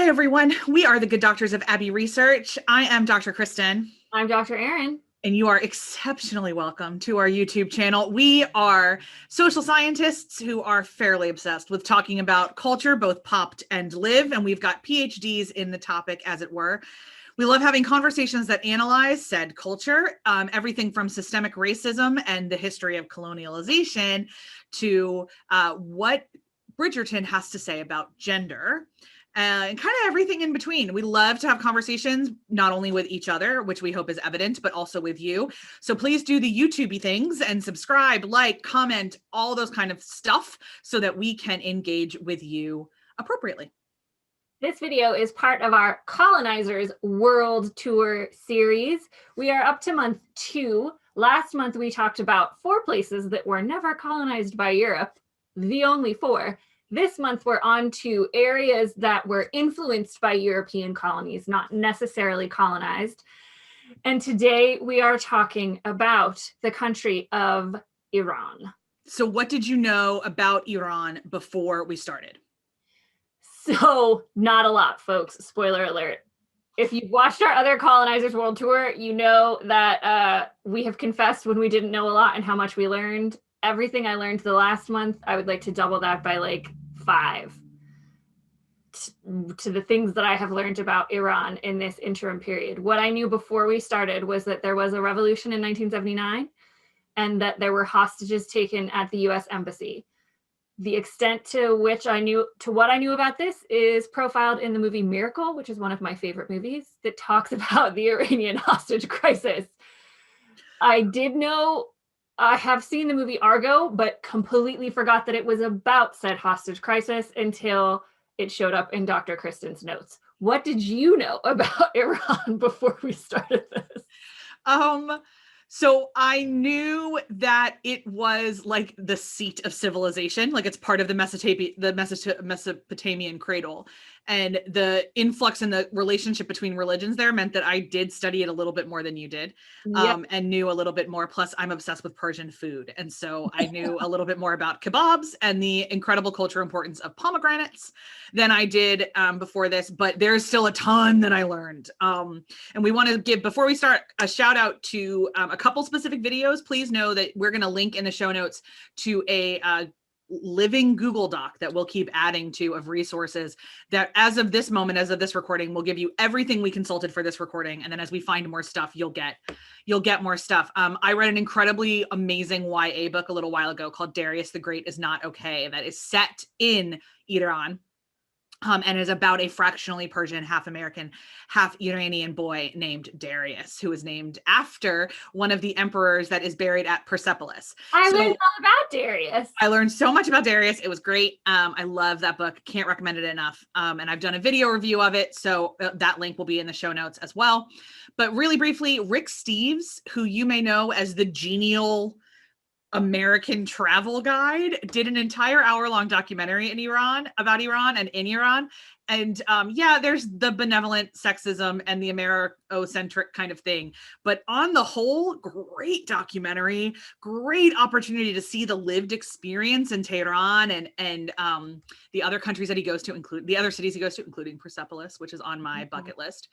Hi, everyone. We are the Good Doctors of Abbey Research. I am Dr. Kristen. I'm Dr. Erin. And you are exceptionally welcome to our YouTube channel. We are social scientists who are fairly obsessed with talking about culture, both popped and live, and we've got PhDs in the topic, as it were. We love having conversations that analyze said culture, everything from systemic racism and the history of colonialization to what Bridgerton has to say about gender. And kind of everything in between. We love to have conversations, not only with each other, which we hope is evident, but also with you. So please do the YouTubey things and subscribe, like, comment, all those kind of stuff so that we can engage with you appropriately. This video is part of our Colonizers World Tour series. We are up to month 2. Last month, we talked about 4 places that were never colonized by Europe, the only 4. This month, we're on to areas that were influenced by European colonies, not necessarily colonized. And today, we are talking about the country of Iran. So what did you know about Iran before we started? So not a lot, folks. Spoiler alert. If you've watched our other Colonizers World Tour, you know that we have confessed when we didn't know a lot and how much we learned. Everything I learned the last month, I would like to double that by like 5 to the things that I have learned about Iran in this interim period. What I knew before we started was that there was a revolution in 1979 and that there were hostages taken at the US Embassy. The extent to what I knew about this is profiled in the movie Miracle, which is one of my favorite movies that talks about the Iranian hostage crisis. I have seen the movie Argo, but completely forgot that it was about said hostage crisis until it showed up in Dr. Kristen's notes. What did you know about Iran before we started this? So I knew that it was like the seat of civilization, like it's part of the Mesopotamian cradle. And the influx and the relationship between religions there meant that I did study it a little bit more than you did, and knew a little bit more. Plus, I'm obsessed with Persian food. And so I knew a little bit more about kebabs and the incredible cultural importance of pomegranates than I did before this. But there's still a ton that I learned. And we want to give, before we start, a shout out to a couple specific videos. Please know that we're going to link in the show notes to a living Google Doc that we'll keep adding to of resources that as of this moment, as of this recording, will give you everything we consulted for this recording. And then as we find more stuff, you'll get more stuff. I read an incredibly amazing YA book a little while ago called Darius the Great is Not Okay, that is set in Iran. And is about a fractionally Persian, half American, half Iranian boy named Darius, who is named after one of the emperors that is buried at Persepolis. I learned all about Darius. I learned so much about Darius. It was great. I love that book. Can't recommend it enough. And I've done a video review of it, so that link will be in the show notes as well. But really briefly, Rick Steves, who you may know as the genial American travel guide, did an entire hour-long documentary about Iran and in Iran. And there's the benevolent sexism and the Americocentric kind of thing. But on the whole, great documentary, great opportunity to see the lived experience in Tehran and the other countries that he goes to, include the other cities he goes to, including Persepolis, which is on my bucket list.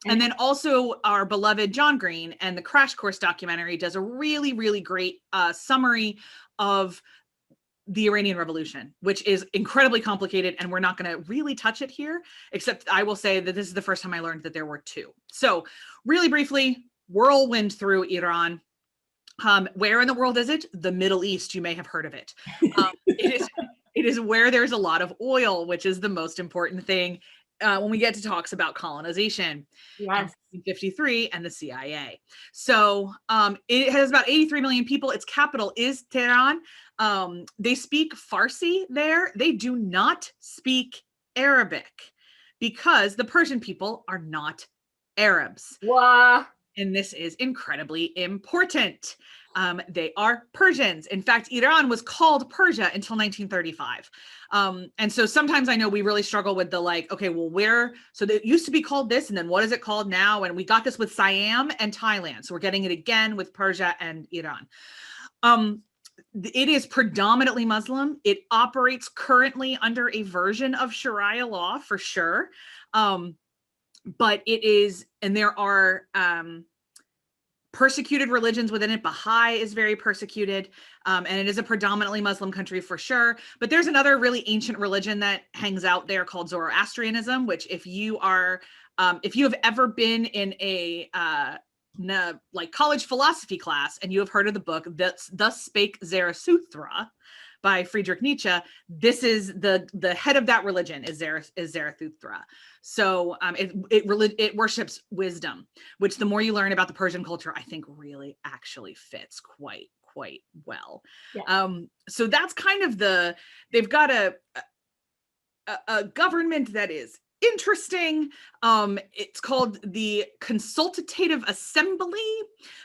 And then also our beloved John Green and the Crash Course documentary does a really, really great summary of the Iranian Revolution, which is incredibly complicated, and we're not going to really touch it here, except I will say that this is the first time I learned that there were 2. So really briefly, whirlwind through Iran. Where in the world is it? The Middle East. You may have heard of it. It is where there's a lot of oil, which is the most important thing when we get to talks about colonization. Yes. 1953 and the CIA. So it has about 83 million people. Its capital is Tehran. They speak Farsi there. They do not speak Arabic because the Persian people are not Arabs. Wow. And this is incredibly important. They are Persians. In fact, Iran was called Persia until 1935. And so sometimes I know we really struggle with the okay, well, so it used to be called this, and then what is it called now? And we got this with Siam and Thailand. So we're getting it again with Persia and Iran. it is predominantly Muslim. It operates currently under a version of Sharia law for sure. But it is, and there are persecuted religions within it. Baha'i is very persecuted, and it is a predominantly Muslim country for sure. But there's another really ancient religion that hangs out there called Zoroastrianism, which if you have ever been in a like college philosophy class and you have heard of the book Thus Spake Zarathustra by Friedrich Nietzsche, this is the head of that religion is Zarathustra. So it worships wisdom, which the more you learn about the Persian culture, I think really actually fits quite well. Yeah. So that's kind of they've got a government that is interesting. It's called the Consultative Assembly,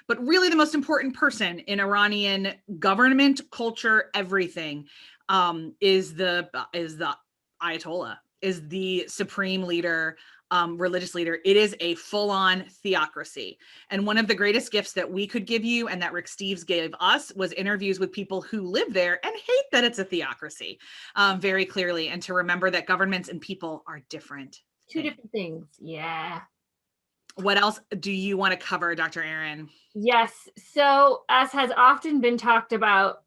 but really the most important person in Iranian government, culture, everything, is the Ayatollah, is the supreme leader, religious leader. It is a full-on theocracy. And one of the greatest gifts that we could give you and that Rick Steves gave us was interviews with people who live there and hate that it's a theocracy, very clearly, and to remember that governments and people are different. Two different things. Yeah. What else do you want to cover, Dr. Aaron? Yes. So as has often been talked about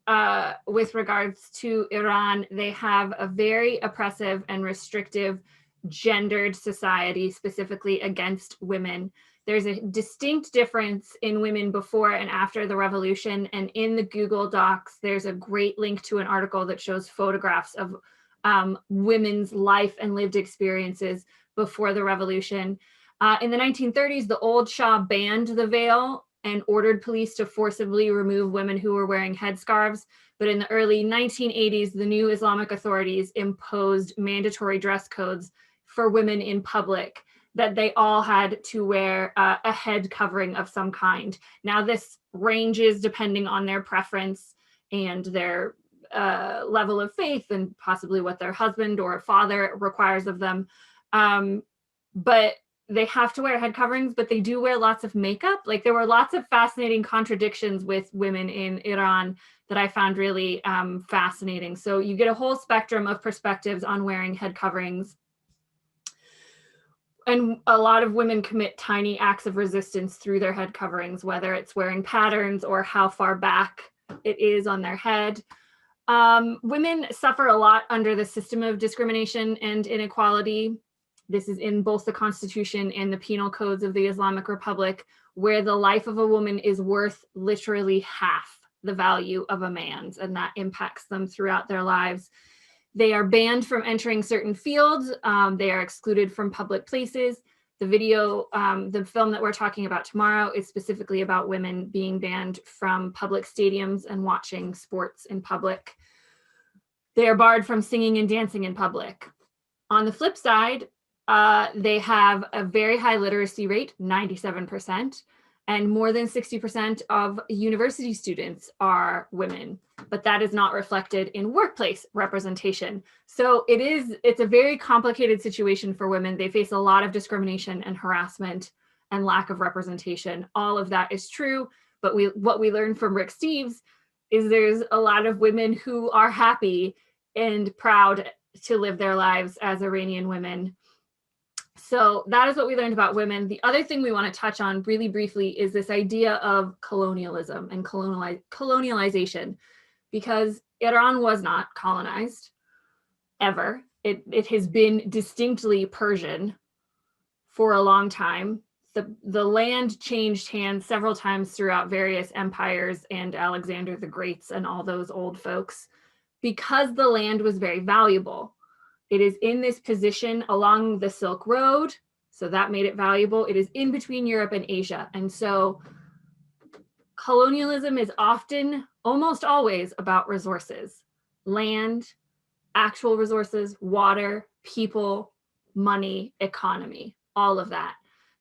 with regards to Iran, they have a very oppressive and restrictive gendered society, specifically against women. There's a distinct difference in women before and after the revolution. And in the Google Docs, there's a great link to an article that shows photographs of women's life and lived experiences before the revolution. In the 1930s, the old Shah banned the veil and ordered police to forcibly remove women who were wearing headscarves. But in the early 1980s, the new Islamic authorities imposed mandatory dress codes for women in public, that they all had to wear a head covering of some kind. Now, this ranges depending on their preference and their level of faith and possibly what their husband or father requires of them. But they have to wear head coverings, but they do wear lots of makeup. Like, there were lots of fascinating contradictions with women in Iran that I found really fascinating. So you get a whole spectrum of perspectives on wearing head coverings. And a lot of women commit tiny acts of resistance through their head coverings, whether it's wearing patterns or how far back it is on their head. Women suffer a lot under the system of discrimination and inequality. This is in both the Constitution and the penal codes of the Islamic Republic, where the life of a woman is worth literally half the value of a man's, and that impacts them throughout their lives. They are banned from entering certain fields. They are excluded from public places. The film that we're talking about tomorrow is specifically about women being banned from public stadiums and watching sports in public. They are barred from singing and dancing in public. On the flip side, they have a very high literacy rate, 97%, and more than 60% of university students are women, but that is not reflected in workplace representation. So it's a very complicated situation for women. They face a lot of discrimination and harassment and lack of representation. All of that is true, but what we learned from Rick Steves is there's a lot of women who are happy and proud to live their lives as Iranian women. So that is what we learned about women. The other thing we want to touch on really briefly is this idea of colonialism and colonialization, because Iran was not colonized ever. It has been distinctly Persian for a long time. The land changed hands several times throughout various empires and Alexander the Greats and all those old folks, because the land was very valuable. It is in this position along the Silk Road, so that made it valuable. It is in between Europe and Asia. And so colonialism is often, almost always, about resources: land, actual resources, water, people, money, economy, all of that.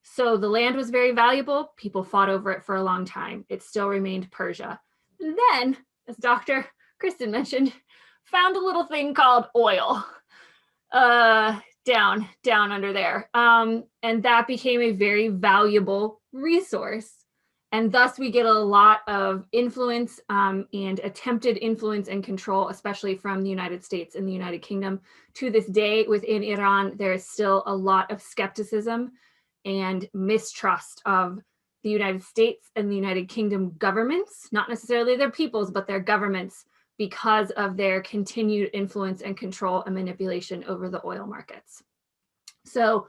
So the land was very valuable. People fought over it for a long time. It still remained Persia. And then, as Dr. Kristen mentioned, found a little thing called oil. Down under there. And that became a very valuable resource. And thus we get a lot of influence and attempted influence and control, especially from the United States and the United Kingdom. To this day, within Iran, there is still a lot of skepticism and mistrust of the United States and the United Kingdom governments, not necessarily their peoples, but their governments, because of their continued influence and control and manipulation over the oil markets. So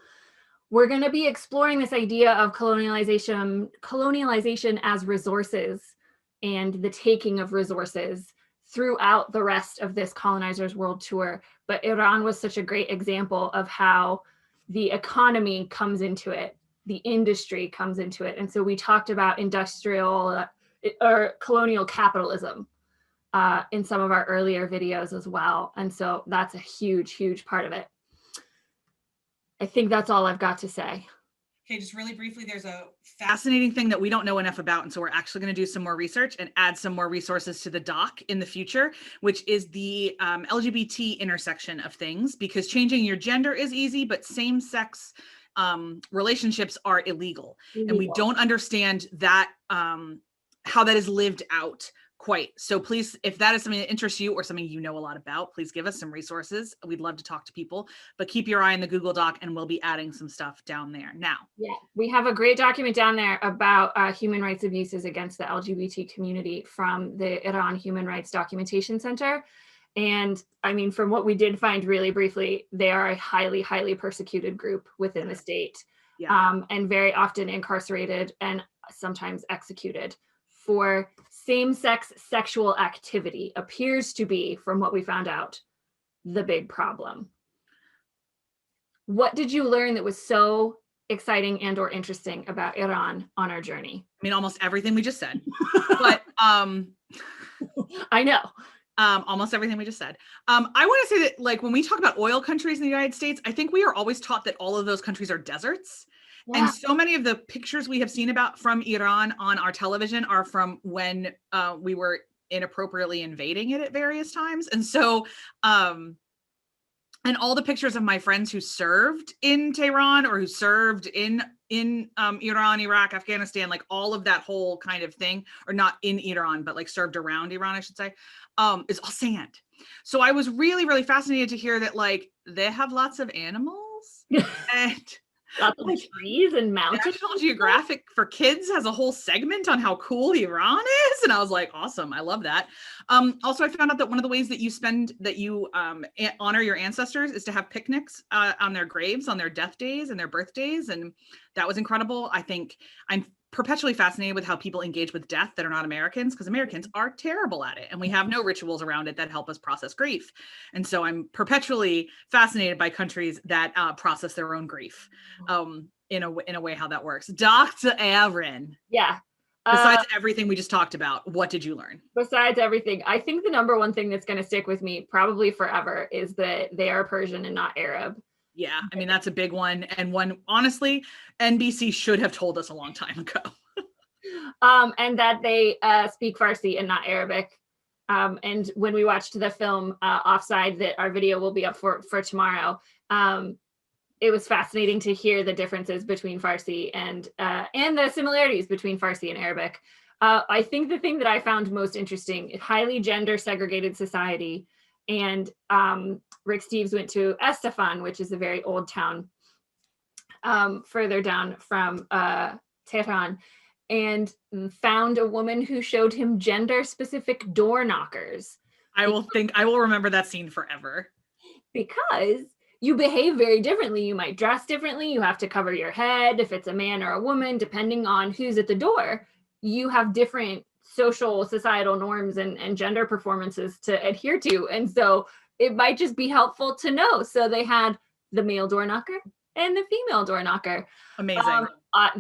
we're going to be exploring this idea of colonialization as resources and the taking of resources throughout the rest of this Colonizers World Tour. But Iran was such a great example of how the economy comes into it, the industry comes into it. And so we talked about industrial or colonial capitalism in some of our earlier videos as well. And so that's a huge, huge part of it. I think that's all I've got to say. Okay, just really briefly, there's a fascinating thing that we don't know enough about. And so we're actually going to do some more research and add some more resources to the doc in the future, which is the LGBT intersection of things, because changing your gender is easy, but same-sex relationships are illegal. And we don't understand that, how that is lived out quite. So please, if that is something that interests you or something you know a lot about, please give us some resources. We'd love to talk to people, but keep your eye on the Google Doc and we'll be adding some stuff down there now. Yeah, we have a great document down there about human rights abuses against the LGBT community from the Iran Human Rights Documentation Center. And I mean, from what we did find really briefly, they are a highly, highly persecuted group within the state, and very often incarcerated and sometimes executed for same-sex sexual activity. Appears to be, from what we found out, the big problem. What did you learn that was so exciting and or interesting about Iran on our journey? I mean, almost everything we just said, but I know. Almost everything we just said. I want to say that, like, when we talk about oil countries in the United States, I think we are always taught that all of those countries are deserts. Yeah. And so many of the pictures we have seen about from Iran on our television are from when we were inappropriately invading it at various times. And so, and all the pictures of my friends who served in Tehran or who served in Iran, Iraq, Afghanistan, like all of that whole kind of thing, or not in Iran, but like served around Iran, I should say, is all sand. So I was really, really fascinated to hear that, like, they have lots of animals and lots of trees and mountains. National Geographic for Kids has a whole segment on how cool Iran is. And I was like, awesome. I love that. Also, I found out that one of the ways that you honor your ancestors is to have picnics on their graves, on their death days and their birthdays. And that was incredible. I think I'm perpetually fascinated with how people engage with death that are not Americans, because Americans are terrible at it and we have no rituals around it that help us process grief. And so I'm perpetually fascinated by countries that process their own grief in a way how that works. Dr. Aaron. Yeah. Besides everything we just talked about, what did you learn? Besides everything, I think the number one thing that's going to stick with me probably forever is that they are Persian and not Arab. Yeah, I mean, that's a big one. And one, honestly, NBC should have told us a long time ago. And that they speak Farsi and not Arabic. And when we watched the film Offside, that our video will be up for tomorrow, it was fascinating to hear the differences between Farsi and the similarities between Farsi and Arabic. I think the thing that I found most interesting, highly gender segregated society, and Rick Steves went to Estefan, which is a very old town further down from Tehran, and found a woman who showed him gender specific door knockers. I will remember that scene forever. Because you behave very differently. You might dress differently. You have to cover your head if it's a man or a woman, depending on who's at the door. You have different social, societal norms and gender performances to adhere to. And so it might just be helpful to know. So they had the male door knocker and the female door knocker. Amazing.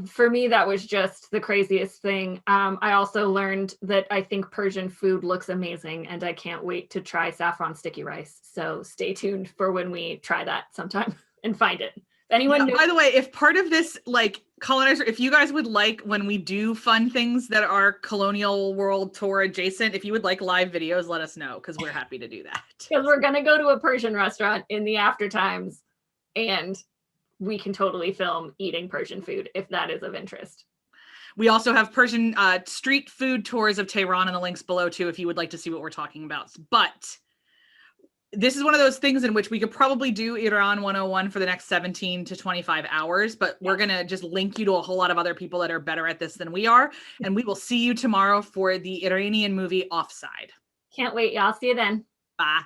For me, that was just the craziest thing. I also learned that I think Persian food looks amazing and I can't wait to try saffron sticky rice. So stay tuned for when we try that sometime and find it. Anyone by the way, if part of this, like, Colonizer, if you guys would like, when we do fun things that are colonial world tour adjacent, if you would like live videos, let us know, because we're happy to do that. Because we're going to go to a Persian restaurant in the after times and we can totally film eating Persian food if that is of interest. We also have Persian street food tours of Tehran in the links below too, if you would like to see what we're talking about. But this is one of those things in which we could probably do Iran 101 for the next 17 to 25 hours, but we're going to just link you to a whole lot of other people that are better at this than we are. And we will see you tomorrow for the Iranian movie Offside. Can't wait, y'all. See you then. Bye.